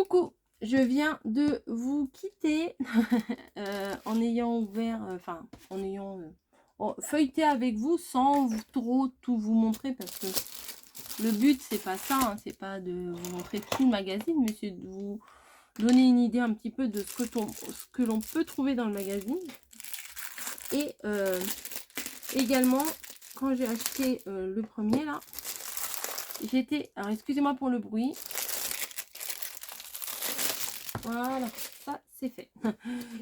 Coucou, je viens de vous quitter en ayant ouvert, en ayant feuilleté avec vous sans trop tout vous montrer parce que le but c'est pas ça, hein, c'est pas de vous montrer tout le magazine, mais c'est de vous donner une idée un petit peu de ce que l'on peut trouver dans le magazine. Et également, quand j'ai acheté le premier là, j'étais, alors excusez-moi pour le bruit. Voilà, ça c'est fait.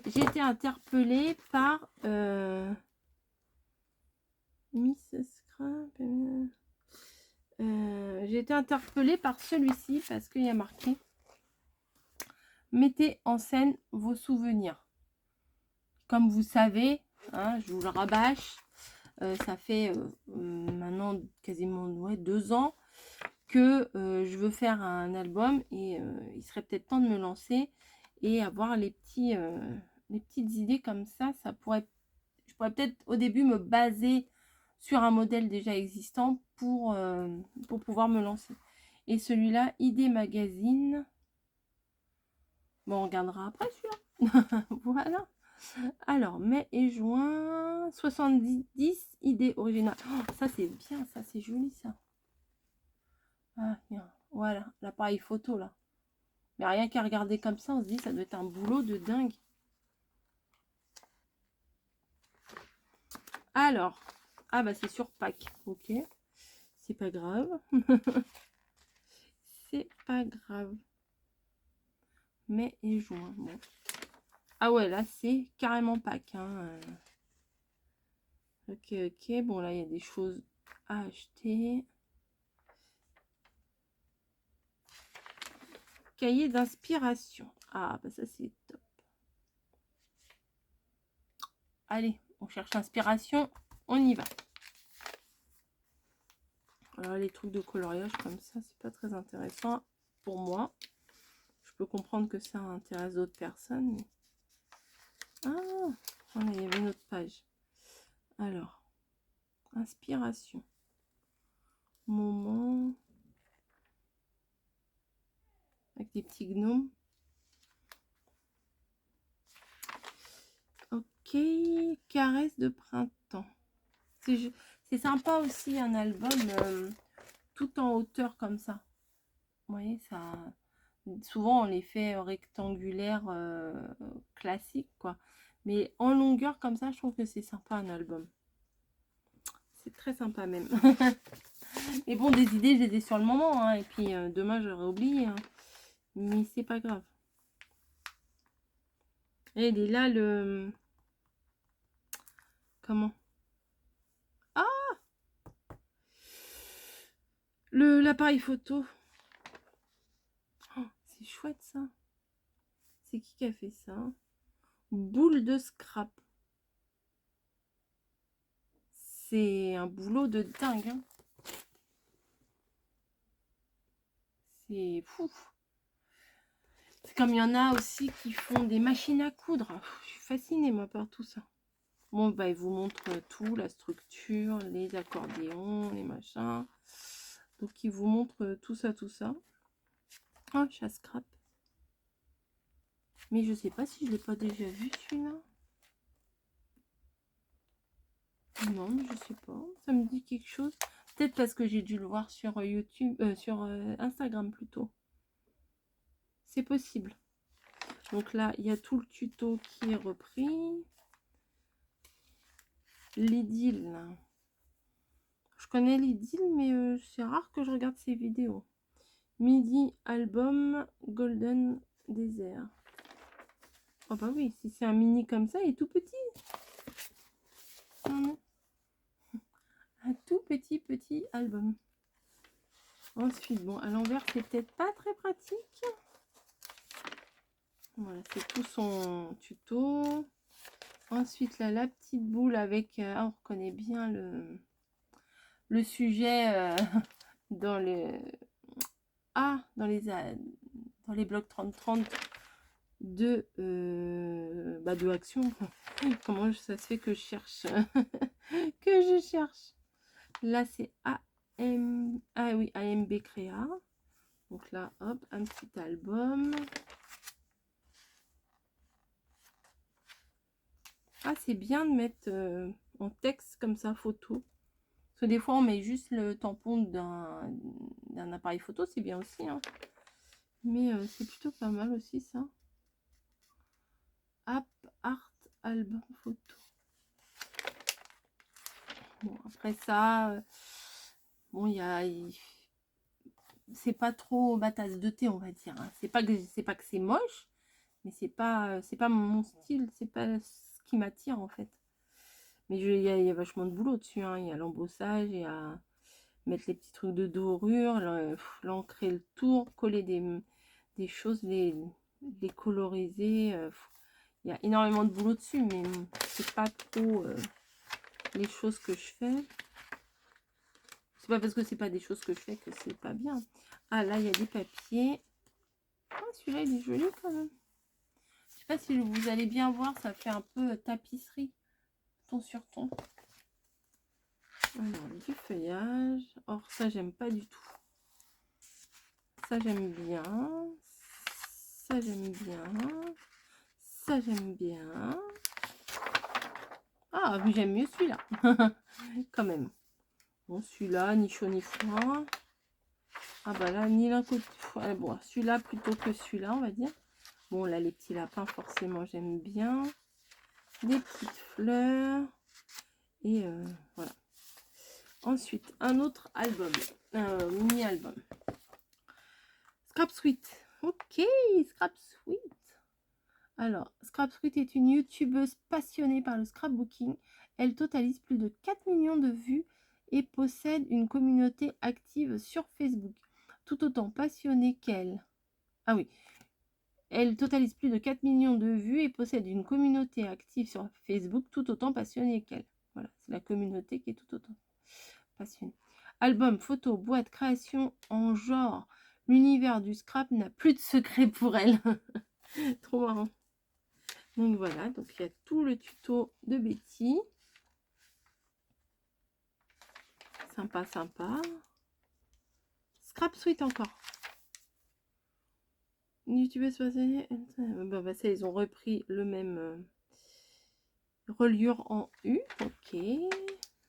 J'ai été interpellée par Miss Scrap. J'ai été interpellée par celui-ci parce qu'il y a marqué mettez en scène vos souvenirs. Comme vous savez, hein, je vous le rabâche, ça fait maintenant quasiment 2 ans que je veux faire un album et il serait peut-être temps de me lancer et avoir les petites idées comme ça. Je pourrais peut-être au début me baser sur un modèle déjà existant pour pouvoir me lancer. Et celui-là, ID Magazine, bon, on regardera après celui-là. Voilà. Alors, mai et juin, 70 idées originales. Oh, ça c'est bien, ça c'est joli ça. Ah, voilà, l'appareil photo là. Mais rien qu'à regarder comme ça, on se dit ça doit être un boulot de dingue. Alors, ah bah c'est sur pack, ok. C'est pas grave. C'est pas grave. Mai et juin, bon. Ah ouais, là c'est carrément pack. Hein. Ok, ok. Bon, là il y a des choses à acheter. Cahier d'inspiration. Ah bah ça c'est top. Allez, on cherche l'inspiration, on y va. Alors les trucs de coloriage comme ça, c'est pas très intéressant pour moi. Je peux comprendre que ça intéresse d'autres personnes. Mais... ah, voilà, il y avait une autre page. Alors, inspiration. Moment. Avec des petits gnomes. Ok, caresse de printemps. C'est sympa aussi un album tout en hauteur comme ça. Vous voyez, ça... souvent on les fait rectangulaires classiques quoi. Mais en longueur comme ça, je trouve que c'est sympa un album. C'est très sympa même. Et bon, des idées, je les ai sur le moment. Hein, et puis demain, j'aurais oublié. Hein. Mais c'est pas grave. Et il est là le... comment? Ah, l'appareil photo. Oh, c'est chouette ça. C'est qui a fait ça? Boule de scrap. C'est un boulot de dingue. Hein. C'est fou. C'est comme il y en a aussi qui font des machines à coudre. Je suis fascinée moi par tout ça. Bon, bah, il vous montre tout, la structure, les accordéons, les machins. Donc, il vous montre tout ça, tout ça. Oh, chasse scrap. Mais je sais pas si je l'ai pas déjà vu celui-là. Non, je sais pas. Ça me dit quelque chose. Peut-être parce que j'ai dû le voir sur YouTube, sur Instagram plutôt. C'est possible. Donc là, il y a tout le tuto qui est repris. L'idylle. Je connais l'idylle, mais c'est rare que je regarde ses vidéos. Midi album Golden Desert. Oh bah oui, si c'est un mini comme ça, il est tout petit. Non, non. Un tout petit album. Ensuite, bon, à l'envers, c'est peut-être pas très pratique. Voilà, c'est tout son tuto. Ensuite, là, la petite boule avec... on reconnaît bien le sujet dans le... ah, dans les blocs 30-30 de action. Comment ça se fait que je cherche que je cherche là, c'est AM, ah oui, AMB Créa. Donc là, hop, un petit album. Ah, c'est bien de mettre en texte comme ça, photo. Parce que des fois, on met juste le tampon d'un appareil photo, c'est bien aussi. Hein. Mais c'est plutôt pas mal aussi, ça. App Art Album Photo. Bon, après ça, bon, c'est pas trop ma tasse de thé, on va dire. Hein. C'est pas que c'est moche, mais c'est pas mon style, c'est pas ce qui m'attire en fait. Mais il y a vachement de boulot dessus. Hein. Il y a l'embossage, il y a mettre les petits trucs de dorure, l'ancrer le tour, coller des choses, les coloriser. Il y a énormément de boulot dessus, mais c'est pas trop les choses que je fais. C'est pas parce que c'est pas des choses que je fais que c'est pas bien. Ah là, il y a des papiers. Ah, celui-là, il est joli quand même. Je sais pas si vous allez bien voir, ça fait un peu tapisserie, ton sur ton. Alors, du feuillage. Or, ça, j'aime pas du tout. Ça, j'aime bien. Ça, j'aime bien. Ça, j'aime bien. Ah, mais j'aime mieux celui-là. Quand même. Bon, celui-là, ni chaud ni froid. Ah bah là, ni l'un côté. Ouais, bon, celui-là plutôt que celui-là, on va dire. Bon, là, les petits lapins, forcément, j'aime bien. Des petites fleurs. Et voilà. Ensuite, un autre album. Mini-album. Scrap Sweet. Ok, Scrap Sweet. Alors, Scrap Sweet est une youtubeuse passionnée par le scrapbooking. Elle totalise plus de 4 millions de vues et possède une communauté active sur Facebook. Tout autant passionnée qu'elle. Ah oui. Elle totalise plus de 4 millions de vues et possède une communauté active sur Facebook tout autant passionnée qu'elle. Voilà, c'est la communauté qui est tout autant passionnée. Album, photo, boîte, création en genre. L'univers du scrap n'a plus de secret pour elle. Trop marrant. Donc voilà, donc il y a tout le tuto de Betty. Sympa, sympa. Scrap Sweet encore. YouTubeuse passionnée. Bah ça, ils ont repris le même reliure en U. Ok.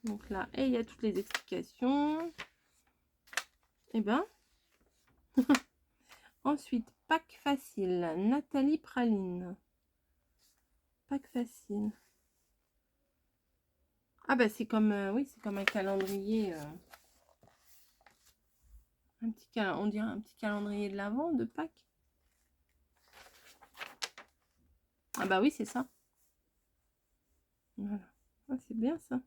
Donc là, et il y a toutes les explications. Et ben. Ensuite, pack facile. Nathalie Praline. Pack facile. Ah bah c'est comme oui, c'est comme un calendrier. On dirait un petit calendrier de l'Avent de Pâques. Ah bah oui, c'est ça. Voilà. Ah, c'est bien ça.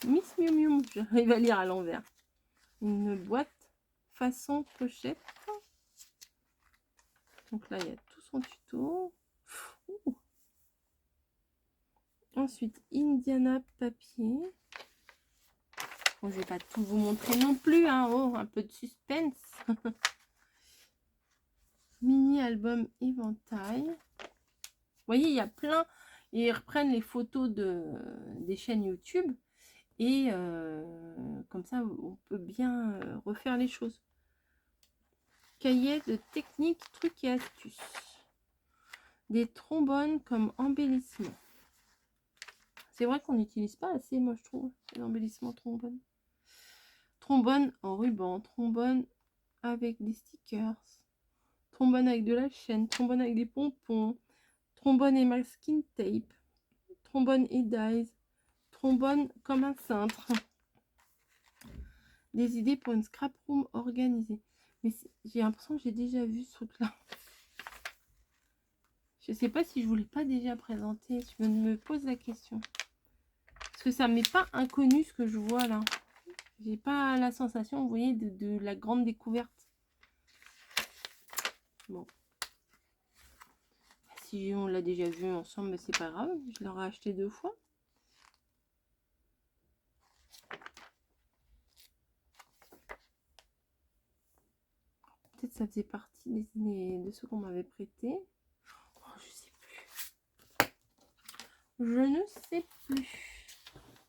Miss Miu Miu, j'arrive à lire à l'envers. Une boîte façon pochette. Donc là, il y a tout son tuto. Ouh. Ensuite, Indiana papier. Bon, je vais pas tout vous montrer non plus. Hein. Oh, un peu de suspense. Mini album éventail. Vous voyez, il y a plein. Ils reprennent les photos des chaînes YouTube. Et comme ça, on peut bien refaire les choses. Cahier de techniques, trucs et astuces. Des trombones comme embellissement. C'est vrai qu'on n'utilise pas assez, moi je trouve, l'embellissement trombone. Trombone en ruban, trombone avec des stickers, trombone avec de la chaîne, trombone avec des pompons, trombone et masking tape, trombone et dies, trombone comme un cintre. Des idées pour une scrap room organisée. Mais j'ai l'impression que j'ai déjà vu ce truc-là. Je sais pas si je vous l'ai pas déjà présenté. Je me pose la question. Parce que ça m'est pas inconnu ce que je vois là. J'ai pas la sensation, vous voyez, de la grande découverte. Bon. Si on l'a déjà vu ensemble, c'est pas grave. Je l'aurais acheté 2 fois. Peut-être ça faisait partie de ceux qu'on m'avait prêté. Oh, je sais plus. Je ne sais plus.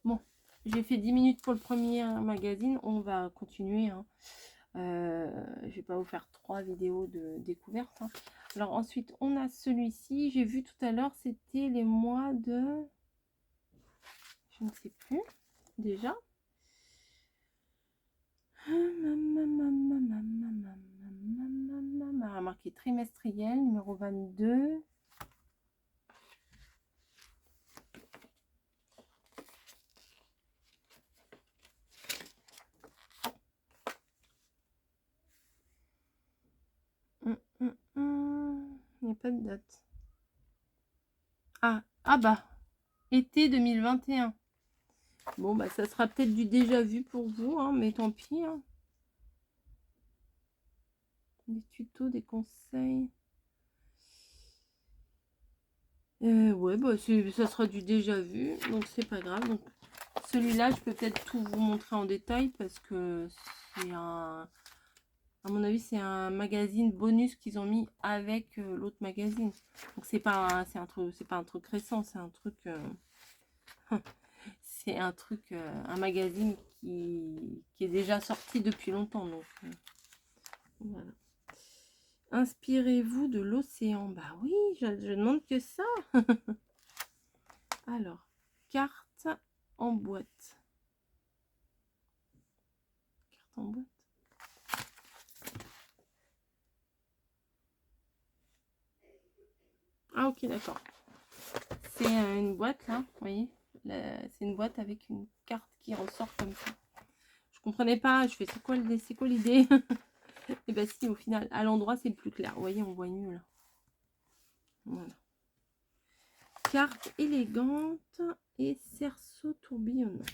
Bon. j'ai fait 10 minutes pour le premier magazine. On va continuer. Hein. Je vais pas vous faire 3 vidéos de découverte. Hein. Alors ensuite, on a celui-ci. J'ai vu tout à l'heure, c'était les mois de... Je ne sais plus déjà. Marqué trimestriel, numéro 22. Il n'y a pas de date. Ah bah, été 2021. Bon, bah, ça sera peut-être du déjà vu pour vous, hein, mais tant pis. Hein. Des tutos, des conseils. Ouais, bah, ça sera du déjà vu, donc c'est pas grave. Donc, celui-là, je peux peut-être tout vous montrer en détail parce que c'est un... À mon avis, c'est un magazine bonus qu'ils ont mis avec l'autre magazine. Donc, c'est pas un truc récent, c'est un truc... c'est un truc, un magazine qui est déjà sorti depuis longtemps. Donc, voilà. Inspirez-vous de l'océan. Bah oui, je demande que ça. Alors, carte en boîte. Carte en boîte. Ah ok, d'accord. C'est une boîte là, vous voyez. C'est une boîte avec une carte qui ressort comme ça. Je comprenais pas, je fais c'est quoi l'idée? Et bah si, au final, à l'endroit c'est le plus clair. Vous voyez, on voit mieux là. Voilà. Carte élégante et cerceau tourbillonnant.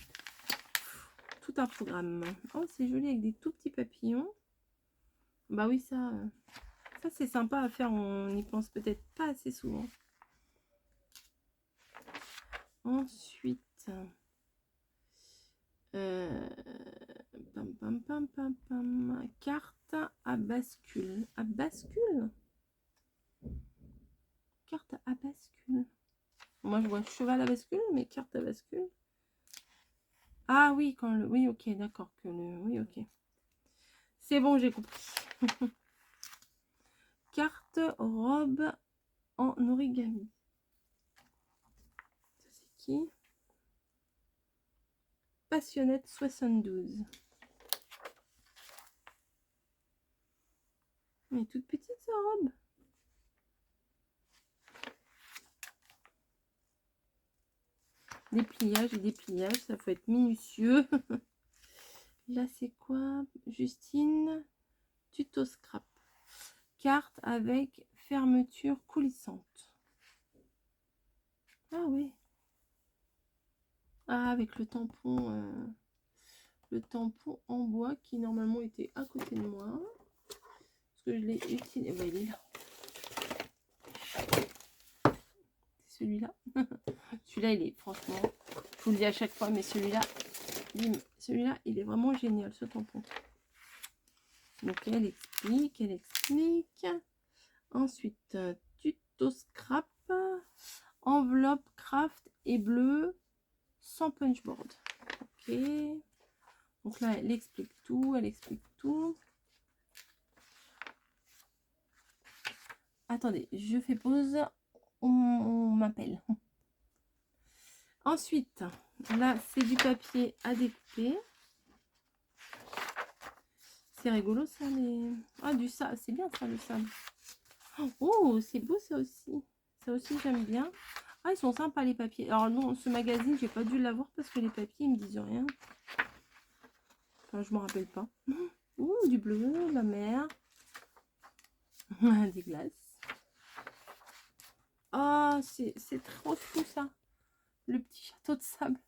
Tout un programme. Oh, c'est joli avec des tout petits papillons. Bah oui, ça c'est sympa à faire. On n'y pense peut-être pas assez souvent. Ensuite, carte à bascule. À bascule? Carte à bascule. Moi, je vois cheval à bascule, mais carte à bascule. Ah oui, quand le... Oui, ok, d'accord. Oui, ok. C'est bon, j'ai compris. Carte robe en origami. Ça, c'est qui? Passionnette 72. Elle est toute petite, sa robe. Dépliage et dépliage, ça faut être minutieux. Là, c'est quoi? Justine, tuto scrap. Carte avec fermeture coulissante. Ah oui. Ah, avec le tampon en bois qui normalement était à côté de moi. Parce que je l'ai utilisé. Bah, il est là. C'est celui-là. Celui-là, il est franchement, je vous le dis à chaque fois, mais celui-là, il est vraiment génial, ce tampon. Donc, elle explique. Ensuite, tuto scrap, enveloppe craft et bleu sans punchboard. Ok. Donc là, elle explique tout, Attendez, je fais pause. On m'appelle. Ensuite, là, c'est du papier à découper. C'est rigolo, ça, les... Ah, du sable. C'est bien, ça, le sable. Oh, c'est beau, ça aussi. Ça aussi, j'aime bien. Ah, ils sont sympas, les papiers. Alors, non, ce magazine, j'ai pas dû l'avoir parce que les papiers, ils me disent rien. Enfin, je m'en rappelle pas. Ouh, du bleu, la mer. Des glaces. Ah, c'est trop chou, ça. Le petit château de sable.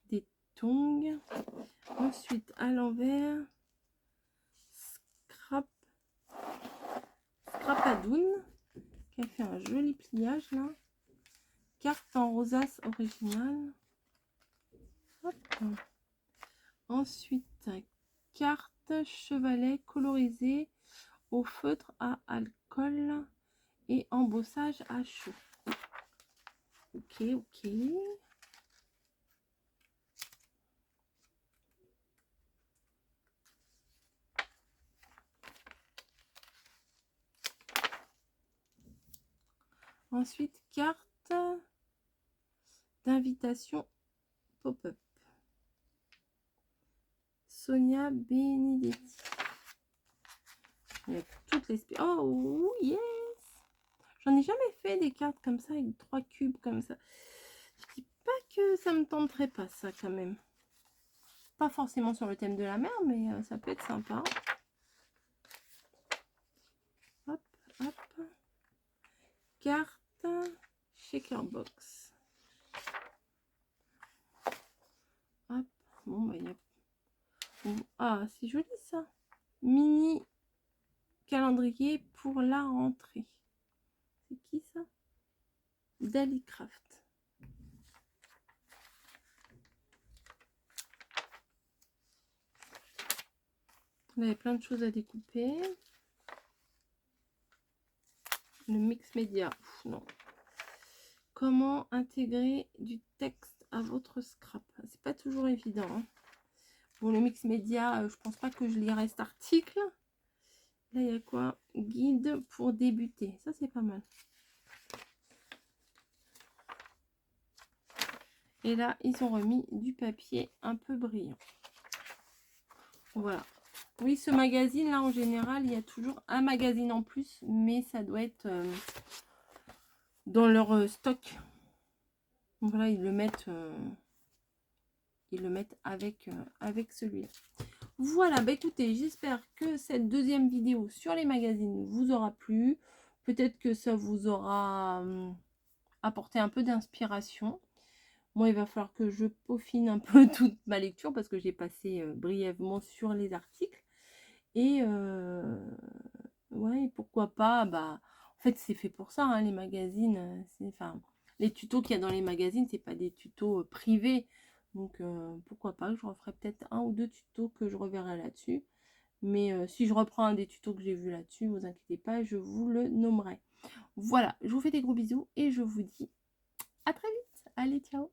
Des tongs. Ensuite, à l'envers, Scrapadoun, qui a fait un joli pliage là. Carte en rosace originale. Hop. Ensuite, carte chevalet colorisée au feutre à alcool et embossage à chaud. Ok, ok. Ensuite, carte d'invitation pop-up. Sonia Benedetti. Il y a toutes les... Oh, yes! J'en ai jamais fait des cartes comme ça, avec 3 cubes comme ça. Je dis pas que ça me tenterait pas, ça, quand même. Pas forcément sur le thème de la mer, mais ça peut être sympa. Hop, hop. Carte shaker box. Hop. Bon, bah, il y a... Ah, c'est joli, ça. Mini calendrier pour la rentrée. C'est qui, ça? Dalycraft. On avait plein de choses à découper. Le mix média. Non. Comment intégrer du texte à votre scrap? C'est pas toujours évident. Hein. Bon, le mix média, je pense pas que je lirai cet article. Là, il y a quoi? Guide pour débuter. Ça, c'est pas mal. Et là, ils ont remis du papier un peu brillant. Voilà. Oui, ce magazine-là, en général, il y a toujours un magazine en plus, mais ça doit être dans leur stock. Donc voilà, ils le mettent avec, avec celui-là. Voilà, bah écoutez, j'espère que cette deuxième vidéo sur les magazines vous aura plu. Peut-être que ça vous aura apporté un peu d'inspiration. Moi, il va falloir que je peaufine un peu toute ma lecture parce que j'ai passé brièvement sur les articles. Et ouais, pourquoi pas, bah, en fait, c'est fait pour ça, hein, les magazines. Enfin, les tutos qu'il y a dans les magazines, c'est pas des tutos privés. Donc, pourquoi pas, je referai peut-être 1 ou 2 tutos que je reverrai là-dessus. Mais si je reprends un des tutos que j'ai vu là-dessus, ne vous inquiétez pas, je vous le nommerai. Voilà, je vous fais des gros bisous et je vous dis à très vite. Allez, ciao!